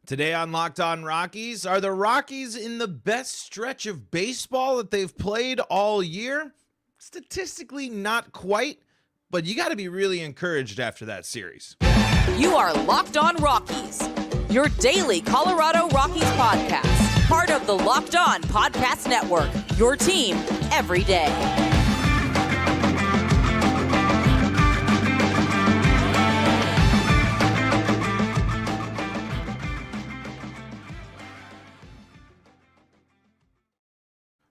Today on Locked On Rockies, are the Rockies in the best stretch of baseball that they've played all year? Statistically, not quite, but you got to be really encouraged after that series. You are Locked On Rockies, your daily Colorado Rockies podcast, part of the Locked On Podcast Network, your team every day.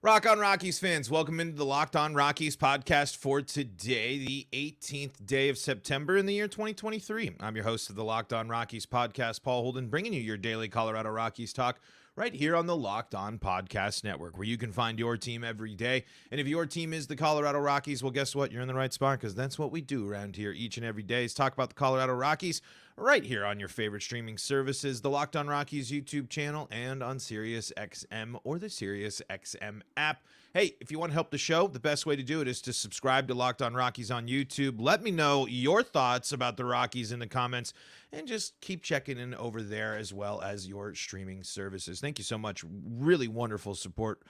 Rock on Rockies fans, welcome into the Locked On Rockies podcast for today, the 18th day of September in the year 2023. I'm your host of the Locked On Rockies podcast, Paul Holden, bringing you your daily Colorado Rockies talk right here on the Locked On Podcast Network, where you can find your team every day. And if your team is the Colorado Rockies, well, guess what? You're in the right spot, because that's what we do around here each and every day, is talk about the Colorado Rockies right here on your favorite streaming services, the Locked On Rockies YouTube channel, and on Sirius XM or the Sirius XM app. Hey, if you want to help the show, the best way to do it is to subscribe to Locked On Rockies on YouTube. Let me know your thoughts about the Rockies in the comments, and just keep checking in over there as well as your streaming services. Thank you so much. Really wonderful support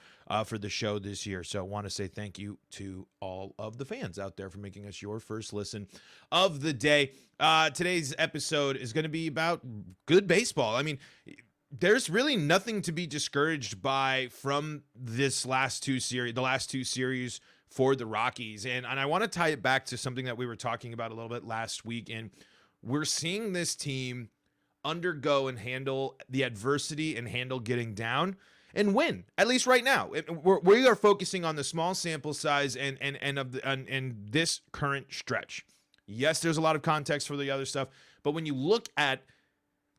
for the show this year. So I want to say thank you to all of the fans out there for making us your first listen of the day. Today's episode is going to be about good baseball. I mean, there's really nothing to be discouraged by from the last two series for the Rockies. And I want to tie it back to something that we were talking about a little bit last week. And we're seeing this team undergo and handle the adversity and handle getting down and win, at least right now. We are focusing on the small sample size and this current stretch. Yes, there's a lot of context for the other stuff, but when you look at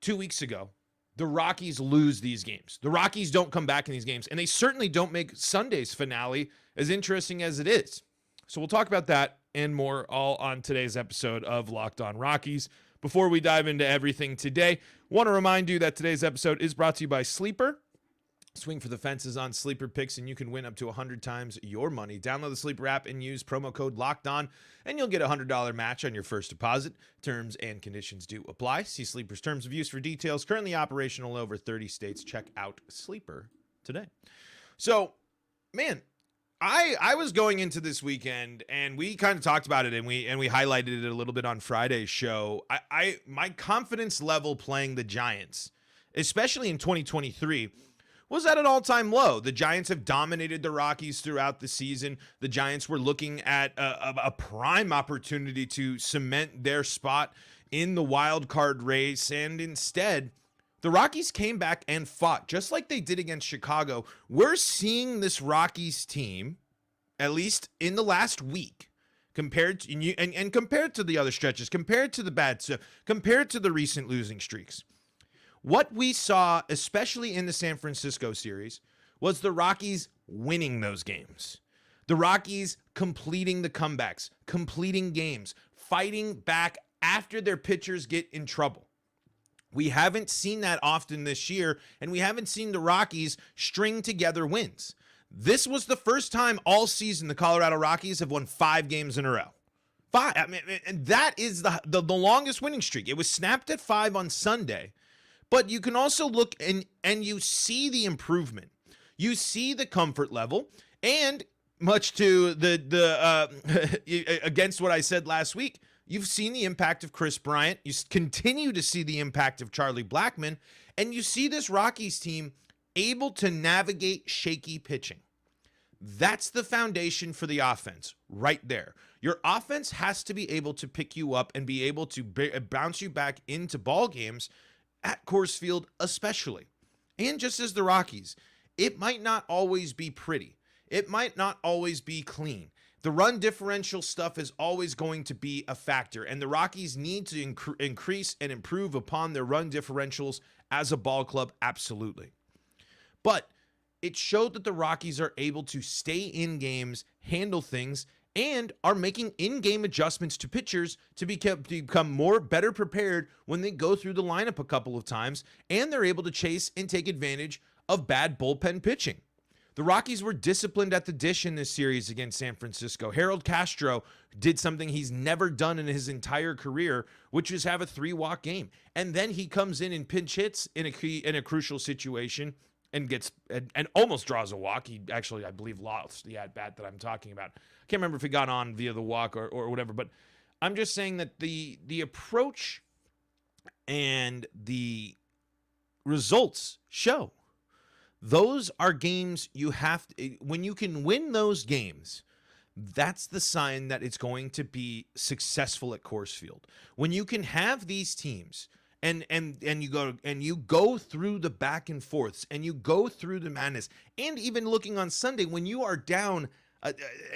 2 weeks ago, the Rockies lose these games. The Rockies don't come back in these games, and they certainly don't make Sunday's finale as interesting as it is. So we'll talk about that and more all on today's episode of Locked On Rockies. Before we dive into everything today, want to remind you that today's episode is brought to you by Sleeper. Swing for the fences on Sleeper picks, and you can win up to 100 times your money. Download the Sleeper app and use promo code LOCKEDON, and you'll get a $100 match on your first deposit. Terms and conditions do apply. See Sleeper's terms of use for details. Currently operational in over 30 states. Check out Sleeper today. So, man, I was going into this weekend, and we kind of talked about it, and we highlighted it a little bit on Friday's show. My confidence level playing the Giants, especially in 2023, was at an all-time low. The Giants have dominated the Rockies throughout the season. The Giants were looking at a prime opportunity to cement their spot in the wild card race, and instead, the Rockies came back and fought, just like they did against Chicago. We're seeing this Rockies team, at least in the last week, compared to the other stretches, compared to the bad stuff, compared to the recent losing streaks. What we saw, especially in the San Francisco series, was the Rockies winning those games. The Rockies completing the comebacks, completing games, fighting back after their pitchers get in trouble. We haven't seen that often this year, and we haven't seen the Rockies string together wins. This was the first time all season the Colorado Rockies have won 5 games in a row. 5. I mean, and that is the longest winning streak. It was snapped at 5 on Sunday. But you can also look and you see the improvement. You see the comfort level, and much to the against what I said last week, you've seen the impact of Chris Bryant. You continue to see the impact of Charlie Blackmon, and you see this Rockies team able to navigate shaky pitching. That's the foundation for the offense right there. Your offense has to be able to pick you up and be able to bounce you back into ball games at Coors Field especially. And just as the Rockies, it might not always be pretty. It might not always be clean. The run differential stuff is always going to be a factor, and the Rockies need to increase and improve upon their run differentials as a ball club, absolutely. But it showed that the Rockies are able to stay in games, handle things, and are making in-game adjustments to pitchers to become better prepared when they go through the lineup a couple of times, and they're able to chase and take advantage of bad bullpen pitching. The Rockies were disciplined at the dish in this series against San Francisco. Harold Castro did something he's never done in his entire career, which is have a 3-walk game. And then he comes in and pinch hits in a crucial situation and gets and almost draws a walk. He actually, I believe, lost the at-bat that I'm talking about. I can't remember if he got on via the walk or whatever, but I'm just saying that the approach and the results show. Those are games you have to, when you can win those games, that's the sign that it's going to be successful at Coors Field. When you can have these teams and you go through the back and forths and you go through the madness, and even looking on Sunday when you are down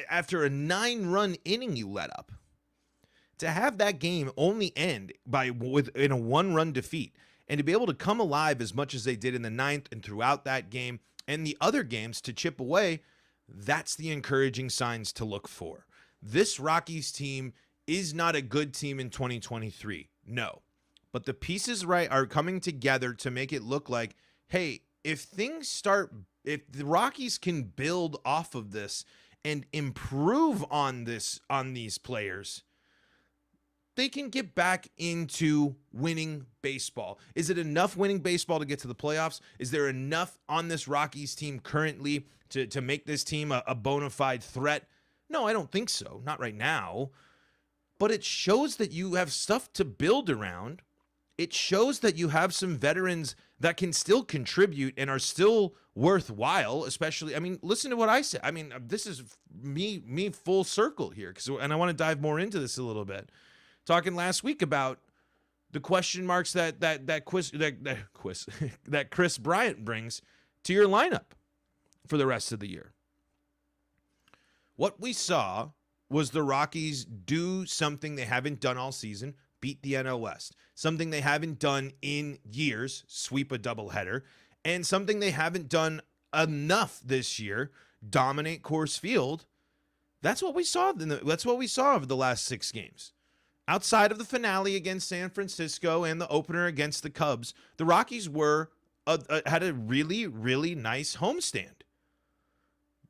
after a 9-run inning you let up, to have that game only end in a 1-run defeat, and to be able to come alive as much as they did in the 9th and throughout that game and the other games to chip away, that's the encouraging signs to look for. This Rockies team is not a good team in 2023. No. But the pieces are coming together to make it look like, hey, if the Rockies can build off of this and improve on these players, they can get back into winning baseball. Is it enough winning baseball to get to the playoffs? Is there enough on this Rockies team currently to make this team a bona fide threat? No, I don't think so. Not right now. But it shows that you have stuff to build around. It shows that you have some veterans that can still contribute and are still worthwhile, especially, listen to what I said. This is me full circle here, and I want to dive more into this a little bit. Talking last week about the question marks that Chris Bryant brings to your lineup for the rest of the year. What we saw was the Rockies do something they haven't done all season, beat the NL West. Something they haven't done in years, sweep a doubleheader, and something they haven't done enough this year, dominate Coors Field. That's what we saw. That's what we saw over the last 6 games. Outside of the finale against San Francisco and the opener against the Cubs, the Rockies had a really, really nice homestand.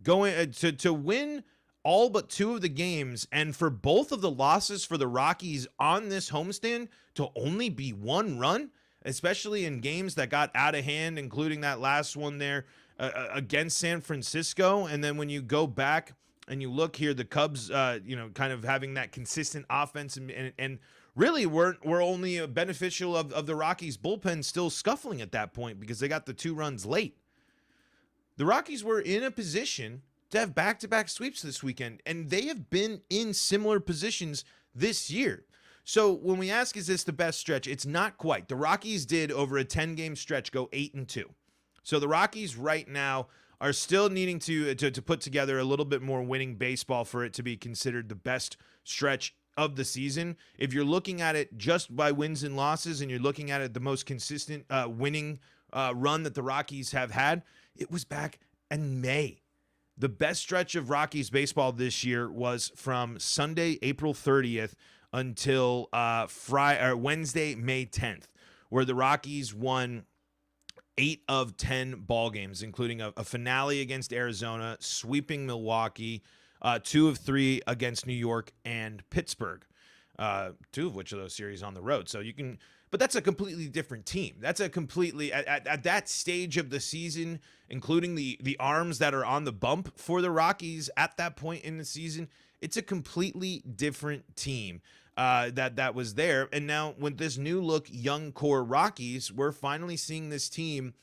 Going to win all but 2 of the games, and for both of the losses for the Rockies on this homestand to only be 1 run, especially in games that got out of hand, including that last one there against San Francisco. And then when you go back and you look here, the Cubs, kind of having that consistent offense and really were only beneficial of the Rockies bullpen still scuffling at that point because they got the 2 runs late. The Rockies were in a position to have back-to-back sweeps this weekend, and they have been in similar positions this year. So when we ask, is this the best stretch? It's not quite. The Rockies did, over a 10-game stretch, go 8-2. So the Rockies right now are still needing to put together a little bit more winning baseball for it to be considered the best stretch of the season. If you're looking at it just by wins and losses, and you're looking at it the most consistent winning run that the Rockies have had, it was back in May. The best stretch of Rockies baseball this year was from Sunday, April 30th until Wednesday, May 10th, where the Rockies won 8 of 10 ball games, including a finale against Arizona, sweeping Milwaukee, 2 of 3 against New York and Pittsburgh, 2 of which of those series on the road. So you can, but that's a completely different team. That's a completely, at that stage of the season, including the arms that are on the bump for the Rockies at that point in the season, it's a completely different team that was there. And now with this new look young core Rockies, we're finally seeing this team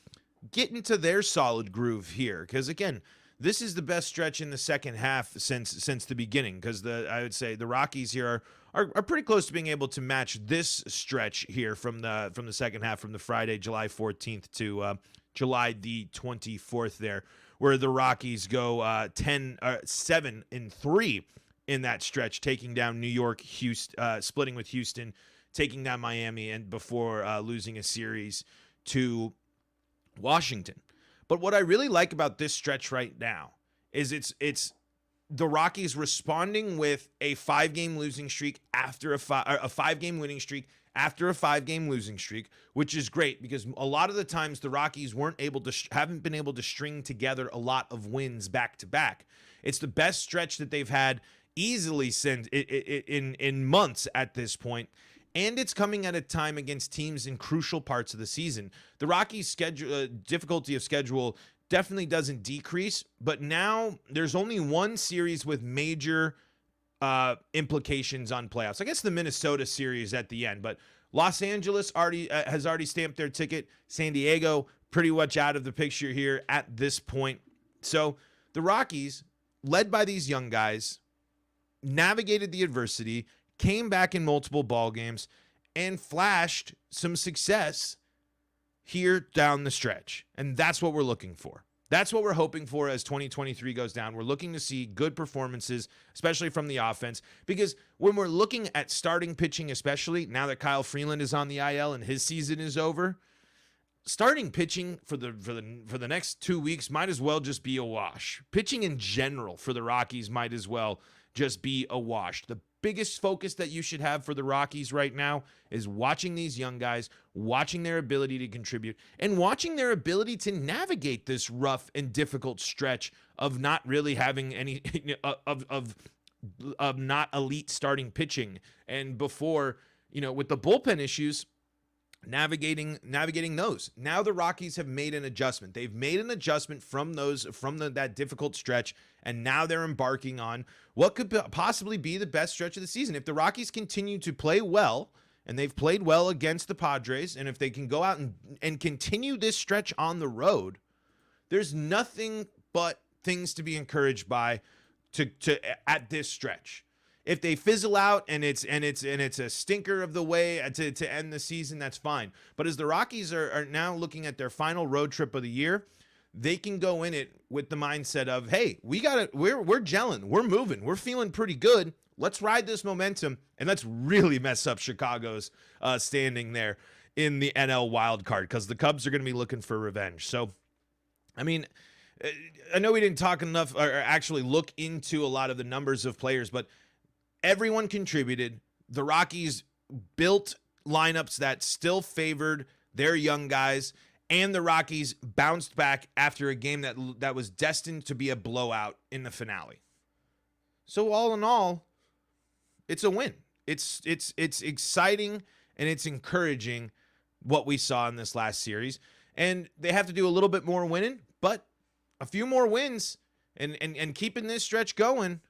get into their solid groove here. Because again, this is the best stretch in the second half since the beginning. Because I would say the Rockies here are pretty close to being able to match this stretch here from the second half, from the Friday, July 14th to July the 24th there, where the Rockies go 7-3 in that stretch, taking down New York, Houston, splitting with Houston, taking down Miami, and before losing a series to Washington. But what I really like about this stretch right now is it's the Rockies responding with a 5-game losing streak after a 5-game winning streak after a 5-game losing streak, which is great because a lot of the times the Rockies haven't been able to string together a lot of wins back to back. It's the best stretch that they've had easily since in months at this point. And it's coming at a time against teams in crucial parts of the season. The Rockies' difficulty of schedule definitely doesn't decrease, but now there's only one series with major implications on playoffs. I guess the Minnesota series at the end, but Los Angeles has already stamped their ticket. San Diego pretty much out of the picture here at this point. So the Rockies, led by these young guys, navigated the adversity, came back in multiple ball games, and flashed some success here down the stretch. And that's what we're looking for. That's what we're hoping for as 2023 goes down. We're looking to see good performances, especially from the offense, because when we're looking at starting pitching, especially now that Kyle Freeland is on the IL and his season is over, starting pitching for the next 2 weeks might as well just be a wash. Pitching in general for the Rockies might as well just be a wash. The biggest focus that you should have for the Rockies right now is watching these young guys, watching their ability to contribute, and watching their ability to navigate this rough and difficult stretch of not really having any of not elite starting pitching. And before, with the bullpen issues, navigating those. Now the Rockies have made an adjustment. They've made an adjustment from that difficult stretch, and now they're embarking on what could possibly be the best stretch of the season. If the Rockies continue to play well, and they've played well against the Padres, and if they can go out and continue this stretch on the road, there's nothing but things to be encouraged by to at this stretch. If they fizzle out and it's a stinker of the way to end the season, that's fine. But as the Rockies are now looking at their final road trip of the year, they can go in it with the mindset of, hey, we're gelling, we're moving, we're feeling pretty good. Let's ride this momentum and let's really mess up Chicago's standing there in the NL wild card, because the Cubs are going to be looking for revenge. So, I mean, I know we didn't talk enough or actually look into a lot of the numbers of players, but everyone contributed. The Rockies built lineups that still favored their young guys, and the Rockies bounced back after a game that was destined to be a blowout in the finale. So all in all, it's a win. It's exciting and it's encouraging what we saw in this last series. And they have to do a little bit more winning, but a few more wins and keeping this stretch going,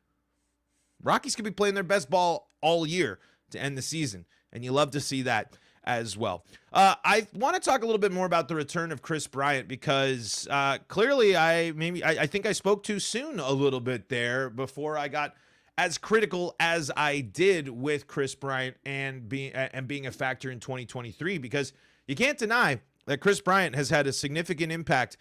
Rockies could be playing their best ball all year to end the season, and you love to see that as well. I want to talk a little bit more about the return of Kris Bryant, because clearly I think I spoke too soon a little bit there before I got as critical as I did with Kris Bryant and being a factor in 2023, because you can't deny that Kris Bryant has had a significant impact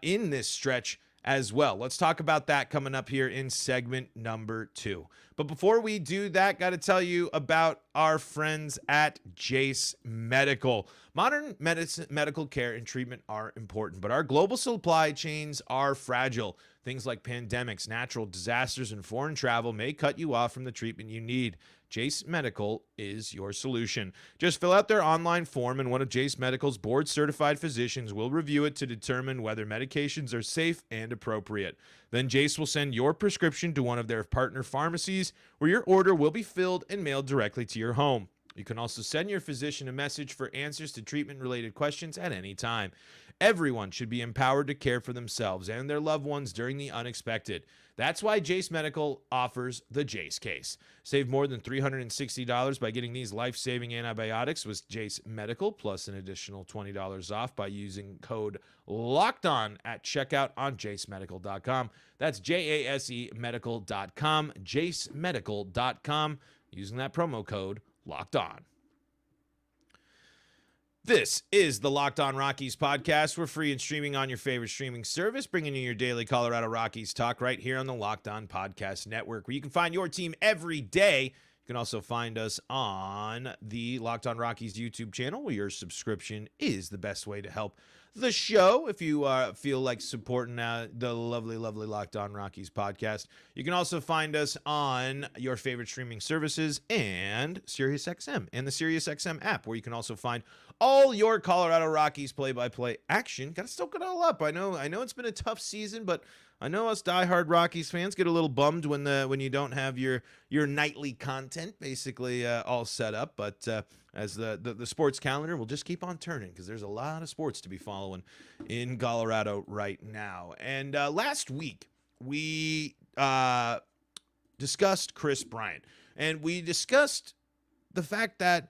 in this stretch as well. Let's talk about that coming up here in segment number 2. But before we do that, got to tell you about our friends at Jase Medical. Modern medicine, medical care and treatment are important, but our global supply chains are fragile. Things like pandemics, natural disasters, and foreign travel may cut you off from the treatment you need. Jase Medical is your solution. Just fill out their online form, and one of Jase Medical's board-certified physicians will review it to determine whether medications are safe and appropriate. Then Jase will send your prescription to one of their partner pharmacies, where your order will be filled and mailed directly to your home. You can also send your physician a message for answers to treatment-related questions at any time. Everyone should be empowered to care for themselves and their loved ones during the unexpected. That's why Jase Medical offers the Jase case. Save more than $360 by getting these life-saving antibiotics with Jase Medical, plus an additional $20 off by using code LOCKEDON at checkout on jasemedical.com. That's JASE medical.com, jasemedical.com, using that promo code LOCKEDON. This is the Locked On Rockies podcast. We're free and streaming on your favorite streaming service, bringing you your daily Colorado Rockies talk right here on the Locked On Podcast Network, where you can find your team every day. You can also find us on the Locked On Rockies YouTube channel, where your subscription is the best way to help the show if you feel like supporting the lovely Locked On Rockies podcast. You can also find us on your favorite streaming services and SiriusXM and the SiriusXM app, where you can also find all your Colorado Rockies play-by-play action. Got to soak it all up. I know it's been a tough season, but I know us diehard Rockies fans get a little bummed when you don't have your nightly content basically all set up. But as the sports calendar will just keep on turning, because there's a lot of sports to be following in Colorado right now. And last week we discussed Kris Bryant, and we discussed the fact that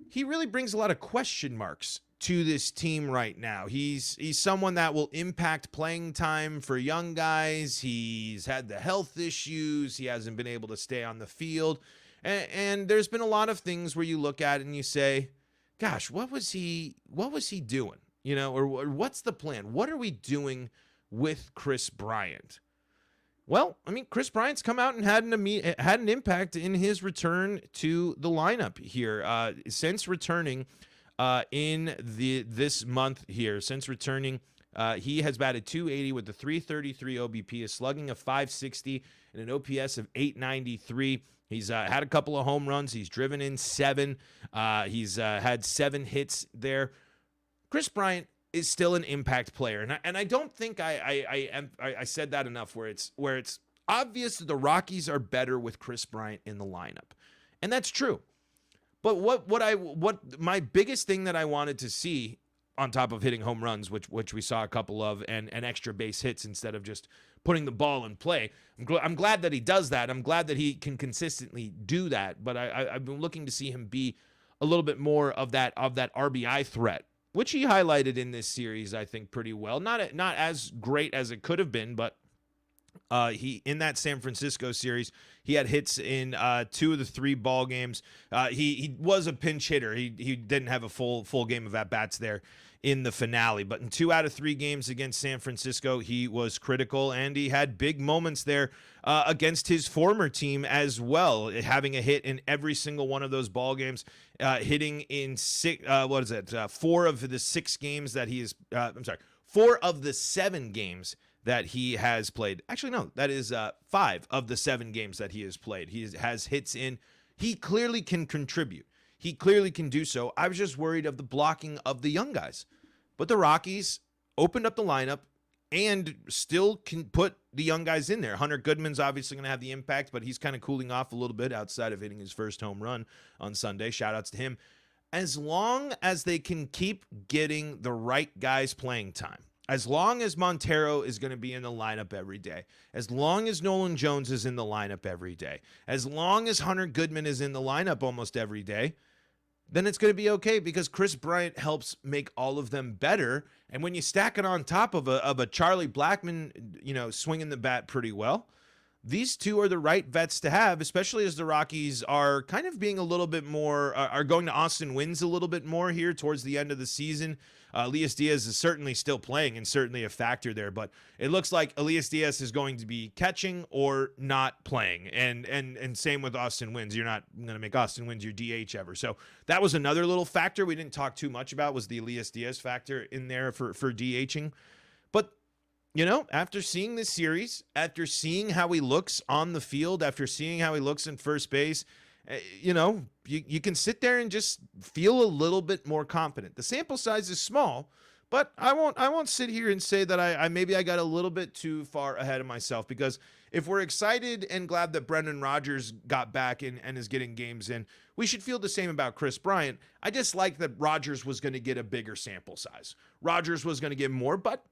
he really brings a lot of question marks to this team right now. He's someone that will impact playing time for young guys. He's had the health issues. He hasn't been able to stay on the field. And there's been a lot of things where you look at it and you say, gosh, what was he doing? Or what's the plan? What are we doing with Kris Bryant? Well, Kris Bryant's come out and had an impact in his return to the lineup here. Since returning in this month here, he has batted .280 with a .333 OBP, a slugging of .560, and an OPS of .893. He's had a couple of home runs. He's driven in 7. He's had 7 hits there. Kris Bryant is still an impact player, and I don't think I said that enough. Where it's obvious that the Rockies are better with Kris Bryant in the lineup, and that's true. But what my biggest thing that I wanted to see, on top of hitting home runs, which we saw a couple of, and extra base hits instead of just putting the ball in play. I'm glad that he does that. I'm glad that he can consistently do that. But I've been looking to see him be a little bit more of that RBI threat, which he highlighted in this series, I think, pretty well. Not as great as it could have been, but he, in that San Francisco series, he had hits in 2 of the 3 ball games. He was a pinch hitter. He didn't have a full game of at-bats there in the finale, but in 2 out of 3 games against San Francisco, he was critical, and he had big moments there against his former team as well, having a hit in every single one of those ball games, hitting in 4 of the 6 games that he is 4 of the 7 games that he has played. Actually, no, that is 5 of the 7 games that he has played. He has hits in. He clearly can contribute. He clearly can do so. I was just worried of the blocking of the young guys. But the Rockies opened up the lineup and still can put the young guys in there. Hunter Goodman's obviously going to have the impact, but he's kind of cooling off a little bit outside of hitting his first home run on Sunday. Shout-outs to him. As long as they can keep getting the right guys playing time, as long as Montero is going to be in the lineup every day, as long as Nolan Jones is in the lineup every day, as long as Hunter Goodman is in the lineup almost every day, then it's going to be okay, because Kris Bryant helps make all of them better. And when you stack it on top of a Charlie Blackmon, swinging the bat pretty well, these two are the right vets to have, especially as the Rockies are kind of being a little bit more, are going to Austin Wynns a little bit more here towards the end of the season. Elias Diaz is certainly still playing and certainly a factor there, but it looks like Elias Diaz is going to be catching or not playing. And same with Austin Wynns. You're not going to make Austin Wynns your DH ever. So that was another little factor we didn't talk too much about, was the Elias Diaz factor in there for DHing. But after seeing this series, after seeing how he looks on the field, after seeing how he looks in first base, you can sit there and just feel a little bit more confident. The sample size is small, but I won't sit here and say that I maybe I got a little bit too far ahead of myself, because if we're excited and glad that Brendan Rodgers got back and is getting games in, we should feel the same about Kris Bryant. I just like that Rodgers was going to get a bigger sample size. Rodgers was going to get more, but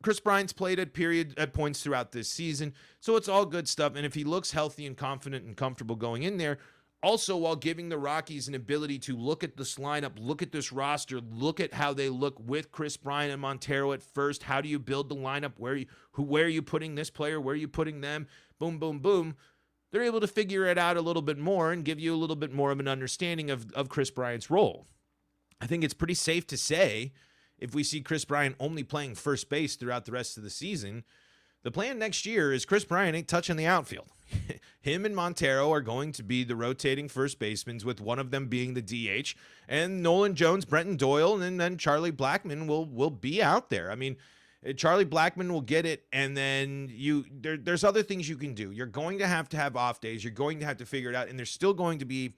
Kris Bryant's played at points throughout this season, so it's all good stuff. And if he looks healthy and confident and comfortable going in there, also while giving the Rockies an ability to look at this lineup, look at this roster, look at how they look with Kris Bryant and Montero at first. How do you build the lineup? Where are you putting this player? Where are you putting them? Boom, boom, boom. They're able to figure it out a little bit more and give you a little bit more of an understanding of Kris Bryant's role. I think it's pretty safe to say, if we see Kris Bryant only playing first base throughout the rest of the season, the plan next year is Kris Bryant ain't touching the outfield. him and Montero are going to be the rotating first basemen, with one of them being the DH, and Nolan Jones, Brenton Doyle, and then Charlie Blackmon will be out there. I mean, Charlie Blackmon will get it, and then there's other things you can do. You're going to have off days. You're going to have to figure it out, and there's still going to be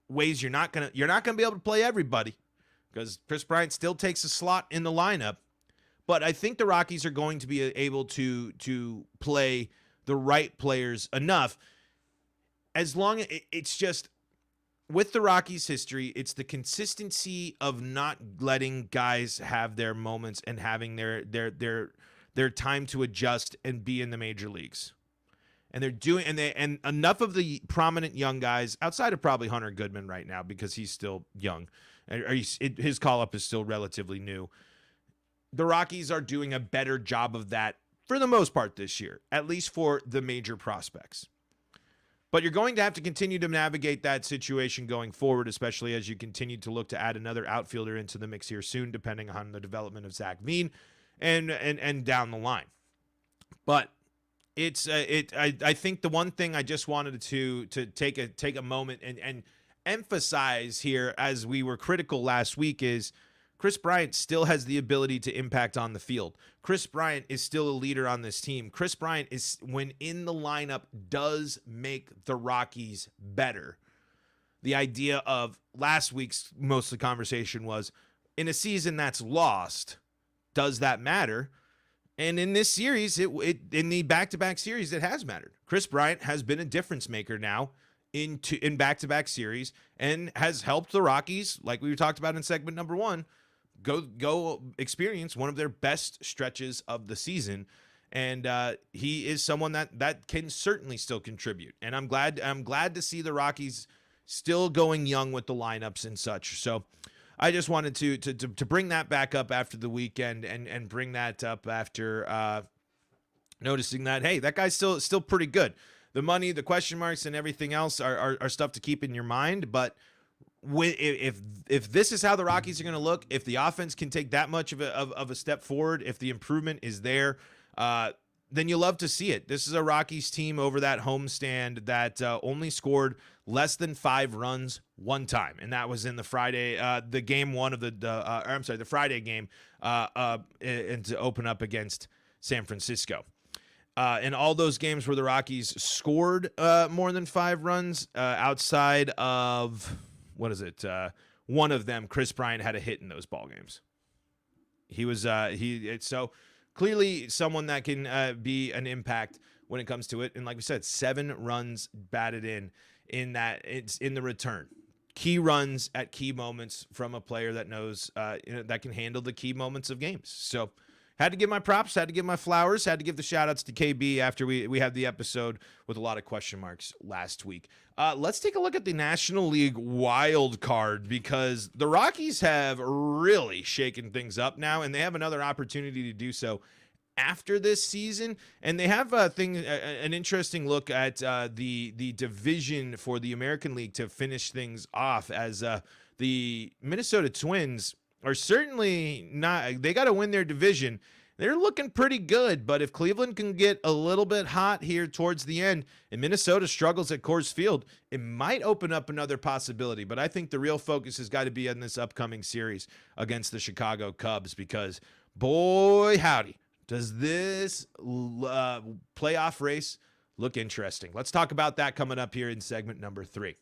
ways you're not gonna be able to play everybody, because Chris Bryant still takes a slot in the lineup. But I think the Rockies are going to be able to play the right players enough, as long as it's just, with the Rockies' history, it's the consistency of not letting guys have their moments and having their time to adjust and be in the major leagues. And they're doing, and enough of the prominent young guys, outside of probably Hunter Goodman right now, because he's still young, his call-up is still relatively new. The Rockies are doing a better job of that for the most part this year, at least for the major prospects. But you're going to have to continue to navigate that situation going forward, especially as you continue to look to add another outfielder into the mix here soon, depending on the development of Zach Veen and down the line. But I think the one thing I just wanted to take a moment and emphasize here, as we were critical last week, is Chris Bryant still has the ability to impact on the field. Chris Bryant is still a leader on this team. Chris Bryant is, when in the lineup, does make the Rockies better. The idea of last week's most of the conversation was, in a season that's lost, does that matter? And in this series, in the back-to-back series, it has mattered. Chris Bryant has been a difference maker now in back-to-back series, and has helped the Rockies, like we talked about in segment number 1, go experience one of their best stretches of the season. And he is someone that can certainly still contribute. And I'm glad to see the Rockies still going young with the lineups and such. So I just wanted to bring that back up after the weekend, and bring that up after noticing that, hey, that guy's still pretty good. The money, the question marks, and everything else are stuff to keep in your mind. But if this is how the Rockies are going to look, if the offense can take that much of a step forward, if the improvement is there, then you love to see it. This is a Rockies team over that homestand that only scored less than 5 runs one time, and that was in the Friday, the game one of the Friday game, and to open up against San Francisco. In all those games where the Rockies scored more than 5 runs, outside of, one of them, Chris Bryant had a hit in those ball games. He was so clearly someone that can be an impact when it comes to it. And like we said, 7 runs batted in that, it's in the return. Key runs at key moments from a player that knows that can handle the key moments of games. So had to give my props, had to give my flowers, had to give the shout outs to KB after we had the episode with a lot of question marks last week. Let's take a look at the National League wild card, because the Rockies have really shaken things up now, and they have another opportunity to do so after this season. And they have an interesting look at the division for the American League to finish things off, as the Minnesota Twins are certainly not, they got to win their division. They're looking pretty good, but if Cleveland can get a little bit hot here towards the end and Minnesota struggles at Coors Field, it might open up another possibility. But I think the real focus has got to be on this upcoming series against the Chicago Cubs, because boy, howdy, does this playoff race look interesting. Let's talk about that coming up here in segment number 3.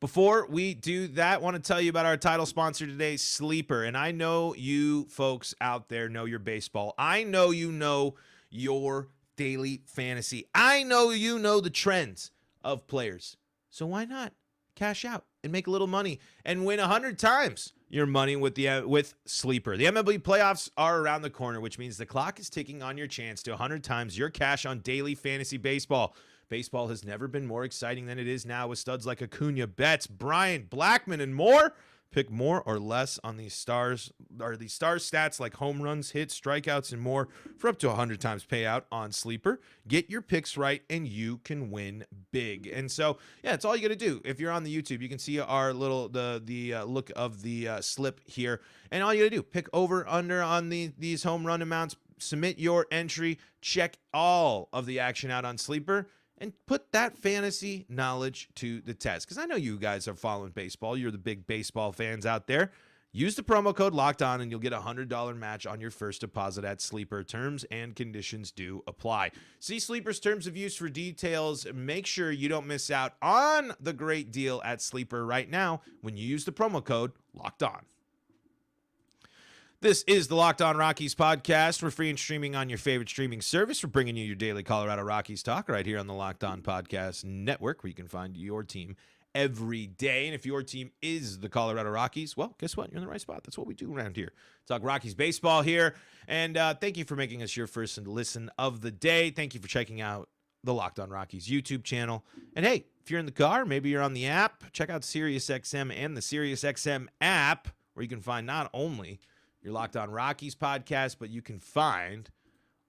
Before we do that, I want to tell you about our title sponsor today, Sleeper. And I know you folks out there know your baseball. I know you know your daily fantasy. I know you know the trends of players. So why not cash out and make a little money and win 100 times your money with Sleeper? The MLB playoffs are around the corner, which means the clock is ticking on your chance to 100 times your cash on daily fantasy baseball. Baseball has never been more exciting than it is now, with studs like Acuna, Betts, Bryant, Blackmon, and more. Pick more or less on these stars stats like home runs, hits, strikeouts, and more for up to 100 times payout on Sleeper. Get your picks right and you can win big. And so, yeah, it's all you got to do. If you're on the YouTube, you can see our little the look of the slip here. And all you got to do, pick over, under on these home run amounts, submit your entry, check all of the action out on Sleeper, and put that fantasy knowledge to the test. Because I know you guys are following baseball. You're the big baseball fans out there. Use the promo code LOCKEDON and you'll get a $100 match on your first deposit at Sleeper. Terms and conditions do apply. See Sleeper's terms of use for details. Make sure you don't miss out on the great deal at Sleeper right now when you use the promo code LOCKEDON. This is the Locked On Rockies podcast. We're free and streaming on your favorite streaming service. We're bringing you your daily Colorado Rockies talk right here on the Locked On Podcast Network, where you can find your team every day. And if your team is the Colorado Rockies, well, guess what? You're in the right spot. That's what we do around here. Talk Rockies baseball here. And thank you for making us your first listen of the day. Thank you for checking out the Locked On Rockies YouTube channel. And hey, if you're in the car, maybe you're on the app, check out SiriusXM and the SiriusXM app, where you can find not only your Locked On Rockies podcast, but you can find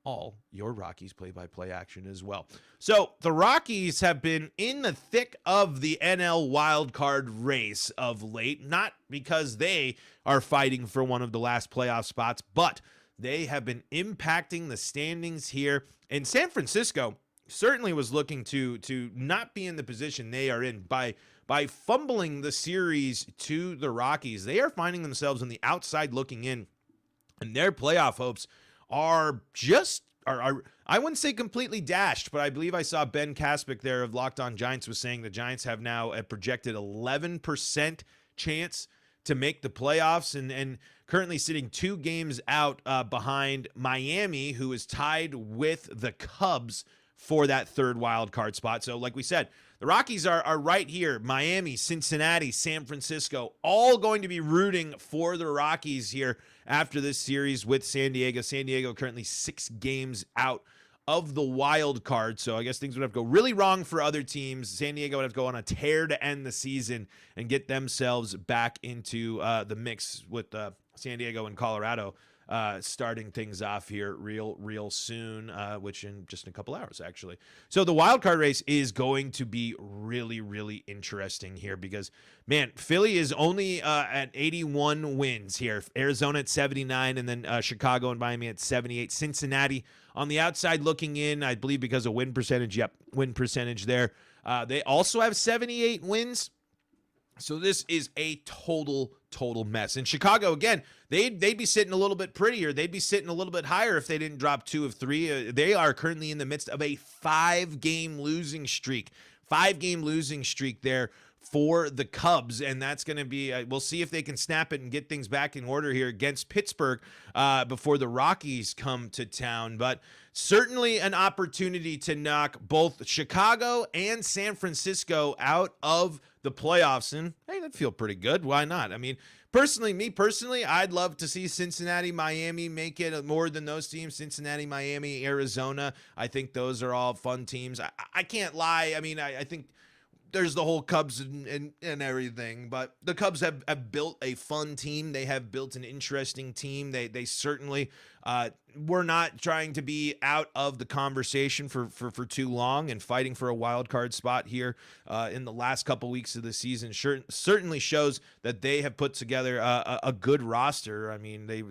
all your Rockies play-by-play action as well. So the Rockies have been in the thick of the NL wildcard race of late, not because they are fighting for one of the last playoff spots, but they have been impacting the standings here. And San Francisco certainly was looking to not be in the position they are in by fumbling the series to the Rockies. They are finding themselves on the outside looking in, and their playoff hopes are I wouldn't say completely dashed, but I believe I saw Ben Kaspick there of Locked On Giants was saying the Giants have now a projected 11% chance to make the playoffs, and currently sitting 2 games out behind Miami, who is tied with the Cubs for that third wild card spot. So like we said, the Rockies are right here. Miami, Cincinnati, San Francisco, all going to be rooting for the Rockies here after this series with San Diego. San Diego currently 6 games out of the wild card. So I guess things would have to go really wrong for other teams. San Diego would have to go on a tear to end the season and get themselves back into the mix with San Diego and Colorado starting things off here real soon, which in just a couple hours, actually. So the wild card race is going to be really interesting here because, man, Philly is only at 81 wins here. Arizona at 79, and then Chicago and Miami at 78. Cincinnati on the outside looking in, I believe because of win percentage. Yep, win percentage there. They also have 78 wins. So this is a total mess. And Chicago, again, they'd be sitting a little bit prettier. They'd be sitting a little bit higher if they didn't drop 2 of 3. They are currently in the midst of a 5-game losing streak. 5-game losing streak there for the Cubs, and that's going to be we'll see if they can snap it and get things back in order here against Pittsburgh before the Rockies come to town. But certainly an opportunity to knock both Chicago and San Francisco out of the playoffs, and hey, that'd feel pretty good. Why not? I mean, me personally, I'd love to see Cincinnati, Miami make it more than those teams. Cincinnati, Miami, Arizona, I think those are all fun teams. I can't lie. I mean, I think there's the whole Cubs and everything, but the Cubs have built a fun team. They have built an interesting team. They certainly were not trying to be out of the conversation for too long, and fighting for a wild card spot here in the last couple weeks of the season certainly shows that they have put together a good roster. I mean, they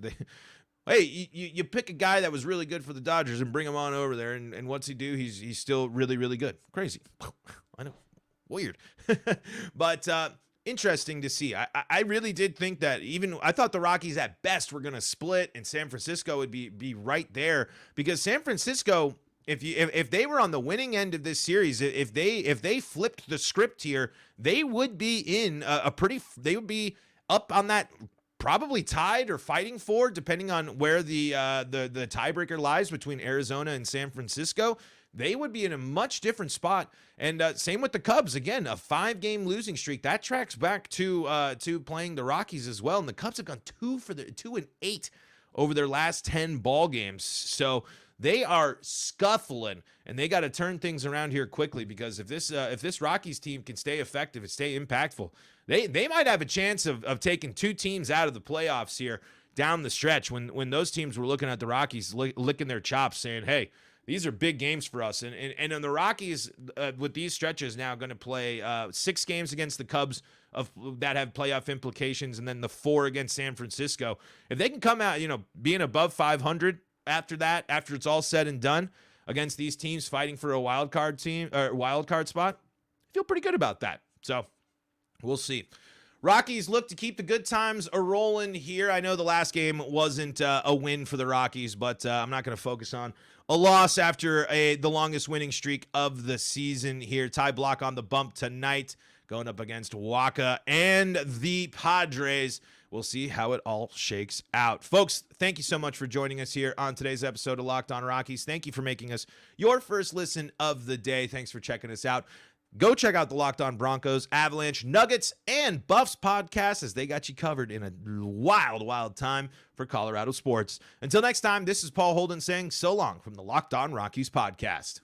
hey, you pick a guy that was really good for the Dodgers and bring him on over there, and what's he do? He's still really good. Crazy. I know. Weird. But interesting to see. I really did think that I thought the Rockies at best were going to split, and San Francisco would be right there, because San Francisco, if they were on the winning end of this series, if they flipped the script here, they would be in they would be up on that, probably tied or fighting for, depending on where the tiebreaker lies between Arizona and San Francisco. They would be in a much different spot. And same with the Cubs. Again, a 5-game losing streak. That tracks back to playing the Rockies as well. And the Cubs have gone 2-8 over their last 10 ball games. So they are scuffling, and they got to turn things around here quickly, because if this Rockies team can stay effective and stay impactful, they might have a chance of taking 2 teams out of the playoffs here down the stretch, when those teams were looking at the Rockies licking their chops, saying, hey, these are big games for us. And the Rockies, with these stretches now, going to play 6 games against the Cubs that have playoff implications, and then the 4 against San Francisco. If they can come out, being above 500, after that, after it's all said and done against these teams fighting for a wild card spot, I feel pretty good about that. So we'll see. Rockies look to keep the good times a-rolling here. I know the last game wasn't a win for the Rockies, but I'm not going to focus on a loss after the longest winning streak of the season here. Ty Block on the bump tonight, going up against Waka and the Padres. We'll see how it all shakes out. Folks, thank you so much for joining us here on today's episode of Locked On Rockies. Thank you for making us your first listen of the day. Thanks for checking us out. Go check out the Locked On Broncos, Avalanche, Nuggets, and Buffs podcast as they got you covered in a wild, wild time for Colorado sports. Until next time, this is Paul Holden saying so long from the Locked On Rockies podcast.